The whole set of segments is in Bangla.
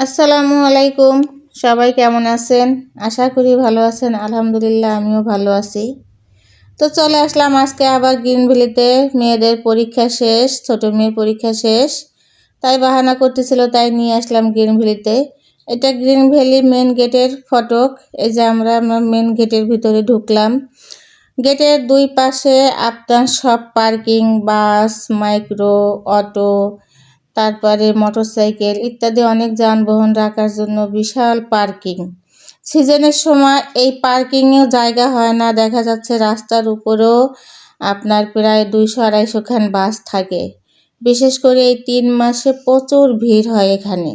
আসসালামু আলাইকুম। সবাই কেমন আছেন? আশা করি ভালো আছেন। আলহামদুলিল্লাহ আমিও ভালো আছি। তো চলে আসলাম আজকে আবার গ্রিন ভ্যালিতে। মেয়েদের পরীক্ষা শেষ, ছোট মেয়ের পরীক্ষা শেষ, তাই বাহানা করতেছিল, তাই নিয়ে আসলাম গ্রিন ভ্যালিতে। এটা গ্রিন ভ্যালি মেন গেটের ফটক। এই যে আমরা মেন গেটের ভিতরে ঢুকলাম। গেটের দুই পাশে আপনার সব পার্কিং, বাস, মাইক্রো, অটো, তারপরে মোটরসাইকেল ইত্যাদি অনেক যানবাহন রাখার জন্য বিশাল পার্কিং। সিজনের সময় এই পার্কিংয়েও জায়গা হয় না, দেখা যাচ্ছে রাস্তার উপরেও আপনার প্রায় 200-250 খান বাস থাকে। বিশেষ করে এই 3 মাসে প্রচুর ভিড় হয় এখানে।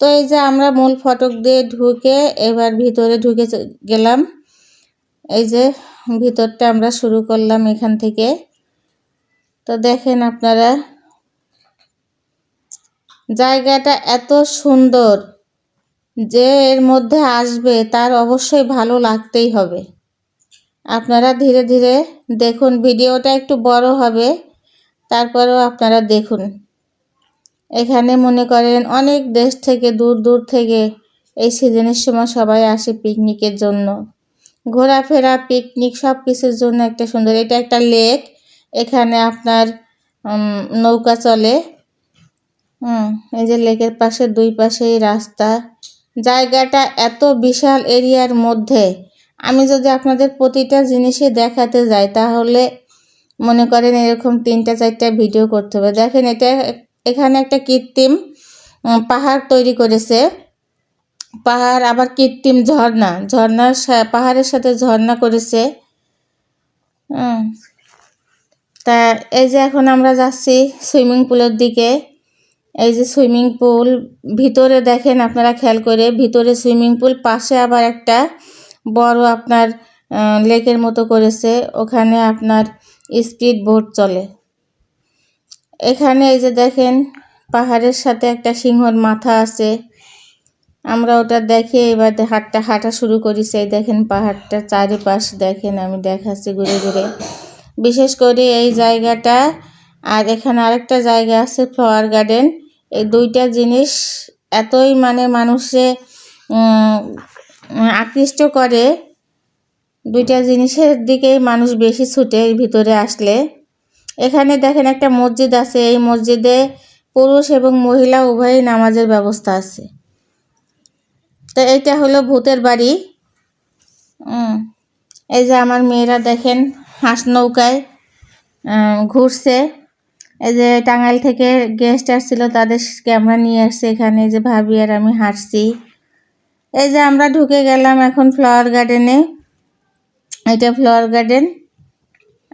তো এই যে আমরা মূল ফটক দিয়ে ঢুকে এবার ভিতরে ঢুকে গেলাম। এই যে ভিতরটা আমরা শুরু করলাম এখান থেকে। তো দেখেন আপনারা, জায়গাটা এত সুন্দর যে এর মধ্যে আসবে তার অবশ্যই ভালো লাগতেই হবে। আপনারা ধীরে ধীরে দেখুন, ভিডিওটা একটু বড় হবে, তারপরেও আপনারা দেখুন। এখানে মনে করেন অনেক দেশ থেকে, দূর দূর থেকে এই সিজনের সময় সবাই আসে পিকনিকের জন্য। ঘোরাফেরা, পিকনিক সব কিছুর জন্য একটা সুন্দর, এটা একটা লেক। এখানে আপনার নৌকা চলে। এই যে লেকের পাশে দুই পাশেই রাস্তা। জায়গাটা এত বিশাল এরিয়ার মধ্যে আমি যদি আপনাদের প্রতিটা জিনিসই দেখাতে যাই তাহলে মনে করেন এরকম 3-4টা ভিডিও করতে হবে। দেখেন এটা, এখানে একটা কৃত্রিম পাহাড় তৈরি করেছে। পাহাড় আবার কৃত্রিম ঝর্ণার পাহাড়ের সাথে ঝর্ণা করেছে। তা এই যে এখন আমরা যাচ্ছি সুইমিং পুলের দিকে। এই যে সুইমিং পুল, ভিতরে দেখেন আপনারা খেয়াল করে, ভিতরে সুইমিং পুল, পাশে আবার একটা বড় আপনার লেকের মতো করেছে, ওখানে আপনার স্পিড বোট চলে। এখানে এই যে দেখেন পাহাড়ের সাথে একটা সিংহর মাথা আছে। আমরা ওটা দেখে এবার হাঁটা শুরু করেছি। এই দেখেন পাহাড়টার চারিপাশ দেখেন, আমি দেখাচ্ছি ঘুরে ঘুরে। বিশেষ করে এই জায়গাটা, আর এখানে আরেকটা জায়গা আছে ফ্লাওয়ার গার্ডেন। এই দুইটা জিনিস এতই মানুষে আকৃষ্ট করে, দুইটা জিনিসের দিকেই মানুষ বেশি ছুটে এর ভিতরে আসলে। এখানে দেখেন একটা মসজিদ আছে, এই মসজিদে পুরুষ এবং মহিলা উভয়ই নামাজের ব্যবস্থা আছে। তো এইটা হলো ভূতের বাড়ি। এই যে আমার মেয়েরা দেখেন হাঁস নৌকায় ঘুরছে। এই যে টাঙ্গাইল থেকে গেস্ট আসছিল, তাদের ক্যামেরা নিয়ে আসছে এখানে। যে ভাবি আর আমি হাঁটছি। এই যে আমরা ঢুকে গেলাম এখন ফ্লাওয়ার গার্ডেনে। এটা ফ্লাওয়ার গার্ডেন।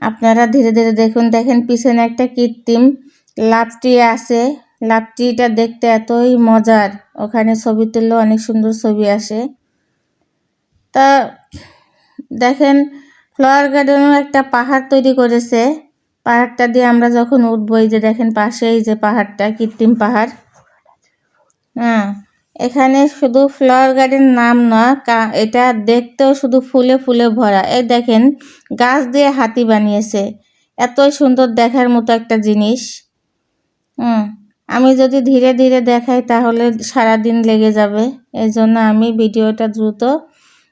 আপনারা ধীরে ধীরে দেখুন। দেখেন পিছনে একটা কৃত্রিম লাভ ট্রি আছে। লাভ ট্রিটা দেখতে এতই মজার, ওখানে ছবি তুললেও অনেক সুন্দর ছবি আসে। তা দেখেন ফ্লাওয়ার গার্ডেনও একটা পাহাড় তৈরি করেছে। পাহাড়টা দিয়ে আমরা যখন উঠবো, এই যে দেখেন পাশেই যে পাহাড়টা, কৃত্রিম পাহাড়। এখানে শুধু ফ্লাওয়ার গার্ডেন নাম না, এটা দেখতেও শুধু ফুলে ফুলে ভরা। এই দেখেন গাছ দিয়ে হাতি বানিয়েছে, এতই সুন্দর দেখার মতো একটা জিনিস। আমি যদি ধীরে ধীরে দেখাই তাহলে সারাদিন লেগে যাবে, এই জন্য আমি ভিডিওটা দ্রুত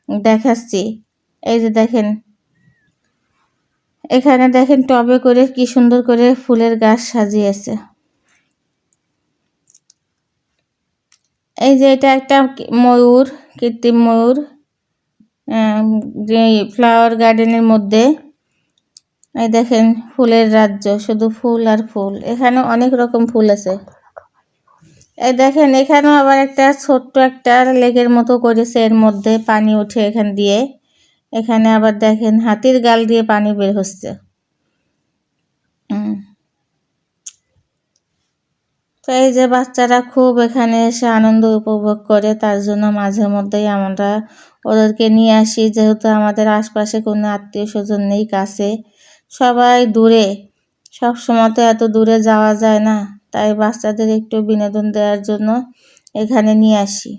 দেখাচ্ছি। এই যে দেখেন, এখানে দেখেন টবে করে কি সুন্দর করে ফুলের গাছ সাজিয়েছে। এই যে এটা একটা ময়ূর, কৃত্রিম ময়ূর, ফ্লাওয়ার গার্ডেনের মধ্যে। এই দেখেন ফুলের রাজ্য, শুধু ফুল আর ফুল। এখানে অনেক রকম ফুল আছে। এই দেখেন এখানেও আবার একটা ছোট্ট একটা লেকের মতো করেছে, এর মধ্যে পানি ওঠে এখান দিয়ে। এখানে আবার দেখেন হাতির গাল দিয়ে পানি বের হচ্ছে। তো এই যে বাচ্চারা খুব এখানে এসে আনন্দ উপভোগ করে, তার জন্য মাঝে মধ্যেই আমরা ওদেরকে নিয়ে আসি। যেহেতু আমাদের আশপাশে কোনো আত্মীয় স্বজন নেই কাছে, সবাই দূরে, সব সময় তো এত দূরে যাওয়া যায় না, তাই বাচ্চাদের একটু বিনোদন দেওয়ার জন্য এখানে নিয়ে আসি।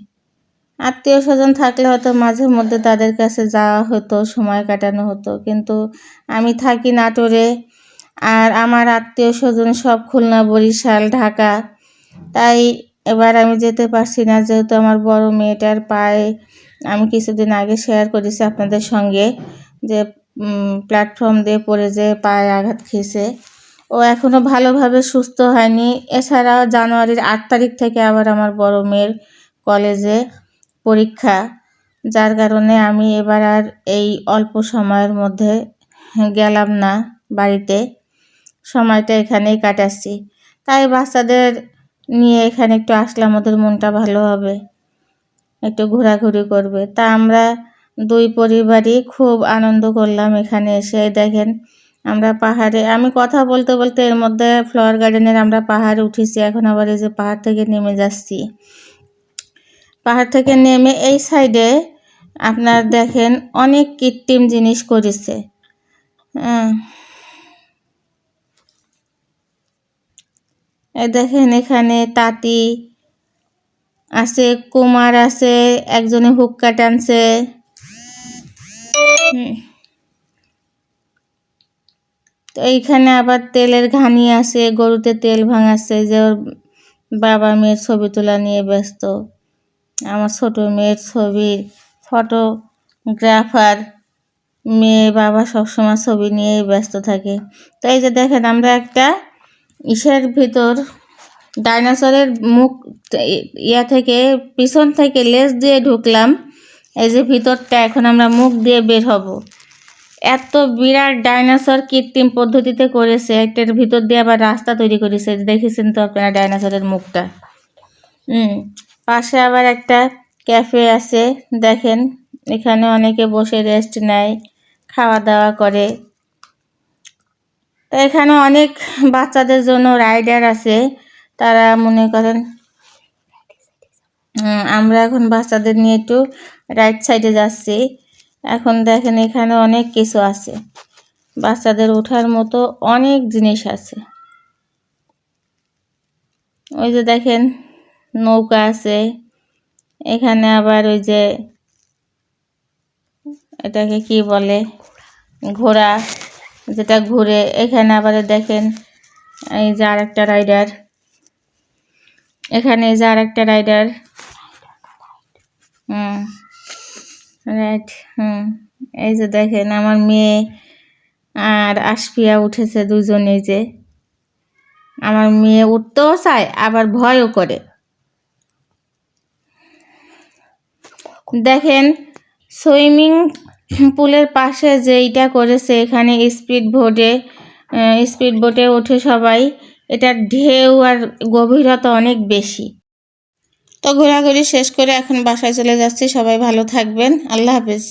আত্মীয় স্বজন থাকলে হয়তো মাঝে মধ্যে তাদের কাছে যাওয়া হতো, সময় কাটানো হতো, কিন্তু আমি থাকি নাটোরে, আর আমার আত্মীয় স্বজন সব খুলনা, বরিশাল, ঢাকা। তাই এবার আমি যেতে পারছি না, যেহেতু আমার বড় মেয়েটার পায়ে, আমি কিছুদিন আগে শেয়ার করেছি আপনাদের সঙ্গে যে প্ল্যাটফর্ম দিয়ে পড়ে যে পায়ে আঘাত খেয়েছে। ও এখনও ভালোভাবে সুস্থ হয়নি। এছাড়াও জানুয়ারির 8 তারিখ থেকে আবার আমার বড় মেয়ের কলেজে পরীক্ষা, যার কারণে আমি এবার আর এই অল্প সময়ের মধ্যে গেলাম না বাড়িতে, সময়টা এখানেই কাটাচ্ছি। তাই বাচ্চাদের নিয়ে এখানে একটু আসলাম, ওদের মনটা ভালো হবে, একটু ঘোরাঘুরি করবে। তা আমরা দুই পরিবারই খুব আনন্দ করলাম এখানে এসে। দেখেন আমরা পাহাড়ে, আমি কথা বলতে বলতে এর মধ্যে ফ্লাওয়ার গার্ডেনের আমরা পাহাড়ে উঠেছি, এখন আবার এই যে পাহাড় থেকে নেমে যাচ্ছি। পাহাড় থেকে নেমে এই সাইডে আপনার দেখেন অনেক কৃত্রিম জিনিস করেছে। এই দেখেন এখানে তাঁতি আছে, কুমার আছে, একজনে হুক্কা টানছে। তো এইখানে আবার তেলের ঘানি আছে, গরুতে তেল ভাঙাচ্ছে, যে ওর বাবা মেয়ের ছবি তোলা নিয়ে ব্যস্ত। আমার ছোট মেয়ের ছবির ফটোগ্রাফার, মেয়ে বাবা সবসময় ছবি নিয়েই ব্যস্ত থাকে। তো এই যে দেখেন আমরা একটা ইসের ভিতর, ডাইনোসরের মুখ ইয়া থেকে, পিছন থেকে লেজ দিয়ে ঢুকলাম। এই যে ভিতরটা, এখন আমরা মুখ দিয়ে বের হব। এত বিরাট ডাইনোসর কৃত্রিম পদ্ধতিতে করেছে, একটার ভিতর দিয়ে আবার রাস্তা তৈরি করেছে। দেখেছেন তো আপনারা ডাইনোসরের মুখটা। পাশে আবার একটা ক্যাফে আছে, দেখেন এখানে অনেকে বসে রেস্ট নেয়, খাওয়া দাওয়া করে। তো এখানে অনেক বাচ্চাদের জন্য রাইডার আছে, তারা মনে করেন আমরা এখন বাচ্চাদের নিয়ে একটু রাইট সাইডে যাচ্ছি। এখন দেখেন এখানে অনেক কিছু আছে, বাচ্চাদের ওঠার মতো অনেক জিনিস আছে। ওই যে দেখেন নৌকা আছে, এখানে আবার ওই যে এটাকে কি বলে, ঘোড়া, যেটা ঘুরে। এখানে আবার দেখেন এই যে আর একটা রাইডার, এখানে এই যে আর একটা রাইডার। রাইট। এই যে দেখেন আমার মেয়ে আর আশফিয়া উঠেছে দুজনেই। যে আমার মেয়ে উঠতেও চায় আবার ভয়ও করে। দেখেন সুইমিং পুলের পাশে যেইটা করেছে, এখানে স্পিড বোটে ওঠে সবাই। এটার ঢেউ আর গভীরতা অনেক বেশি। তো ঘোরাঘুরি শেষ করে এখন বাসায় চলে যাচ্ছি। সবাই ভালো থাকবেন, আল্লাহ হাফেজ।